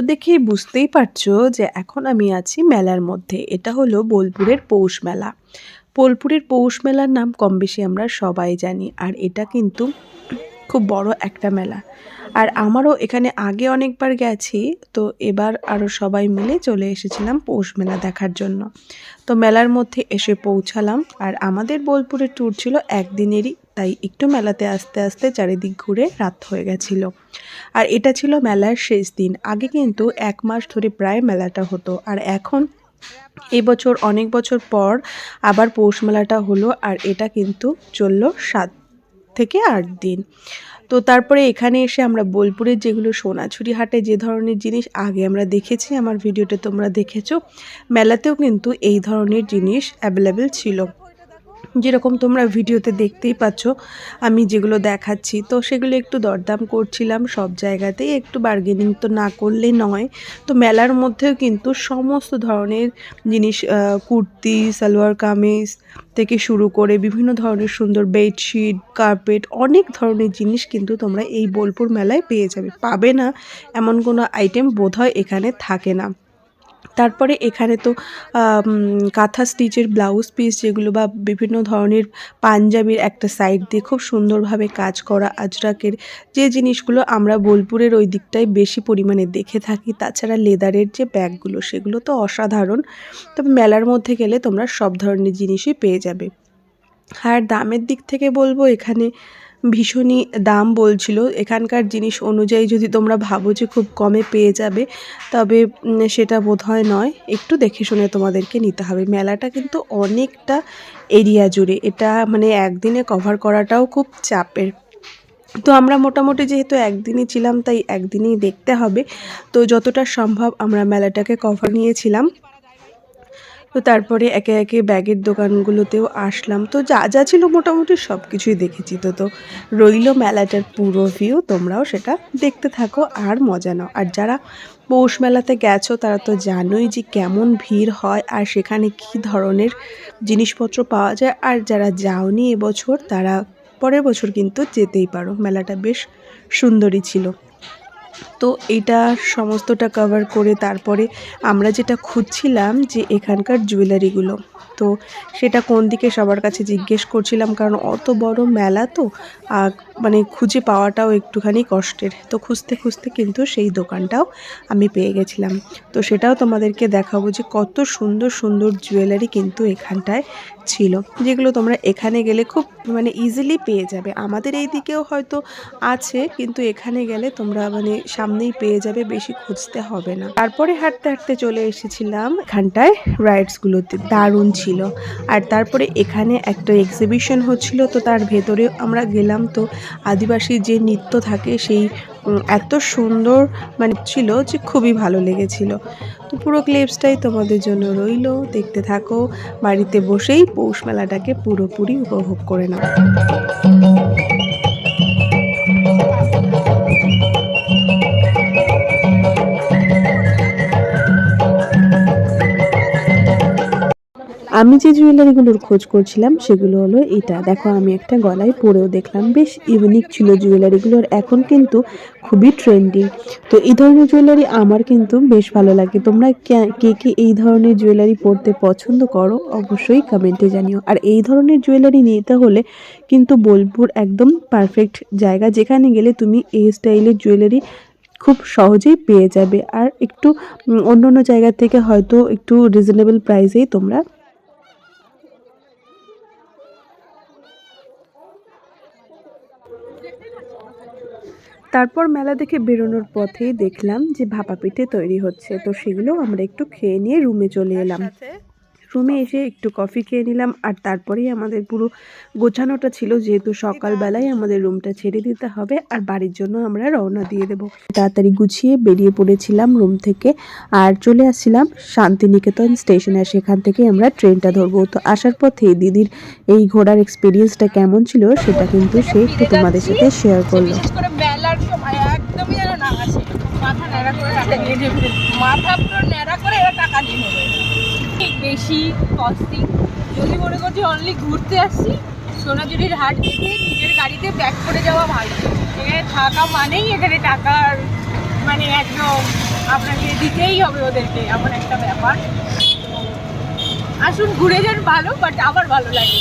দেখেই বুঝতেই পারছো যে এখন আমি আছি মেলার মধ্যে। এটা হলো বোলপুরের পৌষ মেলা। বোলপুরের পৌষ মেলার নাম কমবেশি আমরা সবাই জানি। আর এটা কিন্তু খুব বড় একটা মেলা। আর আমারও এখানে আগে অনেকবার গেছি। তো এবার আরও সবাই মিলে চলে এসেছিলাম পৌষ মেলা দেখার জন্য। তো মেলার মধ্যে এসে পৌঁছালাম। আর আমাদের বোলপুরের ট্যুর ছিল একদিনেরই, তাই একটু মেলাতে আস্তে আস্তে চারিদিক ঘুরে রাত হয়ে গেছিল। আর এটা ছিল মেলার শেষ দিন। আগে কিন্তু ১ মাস ধরে প্রায় মেলাটা হতো। আর এখন এবছর অনেক বছর পর আবার পৌষ মেলাটা হলো। আর এটা কিন্তু চলল ৭ থেকে ৮ দিন। তো তারপরে এখানে এসে আমরা বোলপুরের যেগুলো সোনাঝুরি হাটে যে ধরনের জিনিস আগে আমরা দেখেছি, আমার ভিডিওতে তোমরা দেখেছো, মেলাতেও কিন্তু এই ধরনের জিনিস অ্যাভেলেবেল ছিল। যেরকম তোমরা ভিডিওতে দেখতেই পাচ্ছ আমি যেগুলো দেখাচ্ছি, তো সেগুলো একটু দরদাম করছিলাম। সব জায়গাতেই একটু বার্গেনিং তো না করলে নয়। তো মেলার মধ্যেও কিন্তু সমস্ত ধরনের জিনিস, কুর্তি, সালোয়ার কামিজ থেকে শুরু করে বিভিন্ন ধরনের সুন্দর বেডশিট, কার্পেট, অনেক ধরনের জিনিস কিন্তু তোমরা এই বোলপুর মেলায় পেয়ে যাবে। পাবে না এমন কোনো আইটেম বোধহয় এখানে থাকে না। তারপরে এখানে তো কাঁথা স্টিচের ব্লাউজ পিস যেগুলো বা বিভিন্ন ধরনের পাঞ্জাবির একটা সাইড দিয়ে খুব সুন্দরভাবে কাজ করা আজরাকের যে জিনিসগুলো আমরা বোলপুরের ওই দিকটায় বেশি পরিমাণে দেখে থাকি। তাছাড়া লেদারের যে ব্যাগগুলো সেগুলো তো অসাধারণ। তবে মেলার মধ্যে গেলে তোমরা সব ধরনের জিনিসই পেয়ে যাবে। আর দামের দিক থেকে বলবো এখানে ভীষণই দাম বলছিল। এখানকার জিনিস অনুযায়ী যদি তোমরা ভাবো যে খুব কমে পেয়ে যাবে, তবে সেটা বোধহয় নয়। একটু দেখে শুনে তোমাদেরকে নিতে হবে। মেলাটা কিন্তু অনেকটা এরিয়া জুড়ে, এটা মানে একদিনে কভার করাটাও খুব চাপের। তো আমরা মোটামুটি যেহেতু একদিনই ছিলাম তাই একদিনেই দেখতে হবে। তো যতটা সম্ভব আমরা মেলাটাকে কভার নিয়েছিলাম। তো তারপরে একে একে ব্যাগের দোকানগুলোতেও আসলাম। তো যা যা ছিল মোটামুটি সব কিছুই দেখেছি। তো রইল মেলাটার পুরো ভিউ, তোমরাও সেটা দেখতে থাকো আর মজা নাও। আর যারা পৌষ মেলাতে গেছো তারা তো জানোই যে কেমন ভিড় হয় আর সেখানে কী ধরনের জিনিসপত্র পাওয়া যায়। আর যারা যাওনি এবছর তারা পরের বছর কিন্তু যেতেই পারো। মেলাটা বেশ সুন্দরই ছিল। তো এইটা সমস্তটা কভার করে তারপরে আমরা যেটা খুঁজছিলাম যে এখানকার জুয়েলারিগুলো, তো সেটা কোন দিকে সবার কাছে জিজ্ঞেস করছিলাম, কারণ অত বড় মেলা তো মানে খুঁজে পাওয়াটাও একটুখানি কষ্টের। তো খুঁজতে খুঁজতে কিন্তু সেই দোকানটাও আমি পেয়ে গেছিলাম। তো সেটাও তোমাদেরকে দেখাবো যে কত সুন্দর সুন্দর জুয়েলারি কিন্তু এখানটায় ছিল, যেগুলো তোমরা এখানে গেলে খুব মানে ইজিলি পেয়ে যাবে। আমাদের এই দিকেও হয়তো আছে, কিন্তু এখানে গেলে তোমরা মানে সামনেই পেয়ে যাবে, বেশি খুঁজতে হবে না। তারপরে হাঁটতে হাঁটতে চলে এসেছিলাম এখানটায় রাইডসগুলোতে, দারুণ ছিল। আর তারপরে এখানে একটা এক্সিবিশন হচ্ছিল, তো তার ভেতরে আমরা গেলাম। তো আদিবাসী যে নৃত্য থাকে সেই এত সুন্দর মানে ছিল যে খুবই ভালো লেগেছিল। তো পুরো ক্লিপসটাই তোমাদের জন্য রইল, দেখতে থাকো। বাড়িতে বসেই পৌষ মেলাটাকে পুরোপুরি উপভোগ করে নাও। আমি যে জুয়েলারিগুলোর খোঁজ করছিলাম সেগুলো হলো এটা। দেখো আমি একটা গলায় পরেও দেখলাম, বেশ ইউনিক ছিল জুয়েলারিগুলোর। এখন কিন্তু খুবই ট্রেন্ডিং। তো এই ধরনের জুয়েলারি আমার কিন্তু বেশ ভালো লাগে। তোমরা কে কে এই ধরনের জুয়েলারি পরতে পছন্দ করো অবশ্যই কমেন্টে জানিও। আর এই ধরনের জুয়েলারি নিতে হলে কিন্তু বোলপুর একদম পারফেক্ট জায়গা, যেখানে গেলে তুমি এই স্টাইলের জুয়েলারি খুব সহজেই পেয়ে যাবে। আর একটু অন্য অন্য জায়গা থেকে হয়তো একটু রিজনেবল প্রাইসেই তোমরা। তারপর মেলা দেখে বেরোনোর পথেই দেখলাম যে ভাপা পিঠে তৈরি হচ্ছে। তো সেগুলো আমরা একটু খেয়ে নিয়ে রুমে চলে এলাম। রুমে এসে একটু কফি খেয়ে নিলাম। আর তারপরেই আমাদের পুরো গোছানোটা ছিল, যেহেতু সকালবেলায় আমাদের রুমটা ছেড়ে দিতে হবে আর বাড়ির জন্য আমরা রওনা দিয়ে দেবো। তাড়াতাড়ি গুছিয়ে বেরিয়ে পড়েছিলাম রুম থেকে আর চলে আসছিলাম শান্তিনিকেতন স্টেশনে। সেখান থেকে আমরা ট্রেনটা ধরবো। তো আসার পথে দিদির এই ঘোরার এক্সপিরিয়েন্সটা কেমন ছিল সেটা কিন্তু সে একটু তোমাদের সাথে শেয়ার করলো। মাথা পুরো ন্যাড়া করে এরা টাকা নিয়ে নেবে, বেশি কস্টিং। যদি মনে করছি অনলি ঘুরতে আসছি, সোনাঝুরির হাট দেখে নিজের গাড়িতে ব্যাক করে যাওয়া ভালো। এখানে থাকা মানেই এখানে টাকার মানে একদম আপনাকে দিতেই হবে ওদেরকে, এমন একটা ব্যাপার। আসুন ঘুরে যান, ভালো, বাট আবার ভালো লাগে।